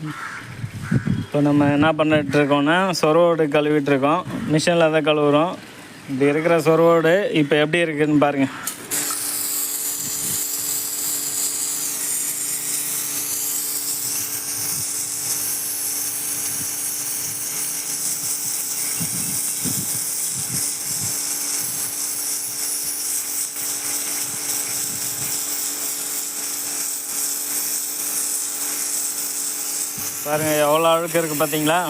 இப்போ நம்ம என்ன பண்ணிகிட்ருக்கோன்னா சொரோடு கழுவிட்டுருக்கோம். மிஷினில் தான் கழுவுறோம். இப்படி இருக்கிற சொரோடு இப்போ எப்படி இருக்குதுன்னு பாருங்கள். பாருங்கள் எவ்வளோ அழுக்கு இருக்குது பார்த்தீங்களா?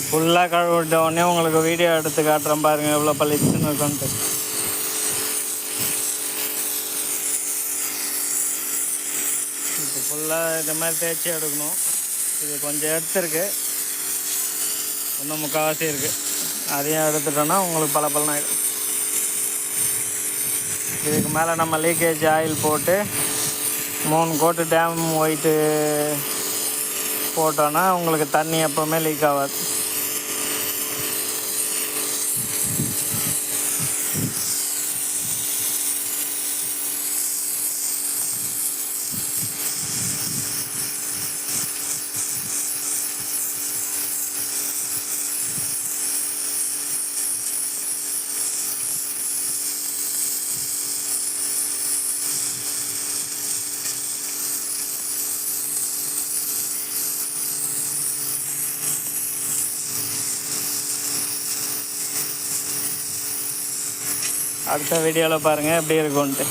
ஃபுல்லாக கழுவிட்ட உடனே உங்களுக்கு வீடியோ எடுத்து காட்டுறேன் பாருங்கள் எவ்வளோ பளிச்சுன்னு இருக்குன்ட்டு. இப்போ ஃபுல்லாக இந்த மாதிரி தேய்ச்சி எடுக்கணும். இது கொஞ்சம் எடுத்துருக்கு, இன்னும் முக்கால்வாசி இருக்குது. அதையும் எடுத்துட்டோன்னா உங்களுக்கு பல ஆகிடும். இதுக்கு மேலே நம்ம லீக்கேஜ் ஆயில் போட்டு 3 கோட்டு டேம் ஒயிட்டு போட்டோன்னா உங்களுக்கு தண்ணி எப்போவுமே லீக் ஆகாது. அடுத்த வீடியோவில் பாருங்கள் எப்படி இருக்குன்ட்டு.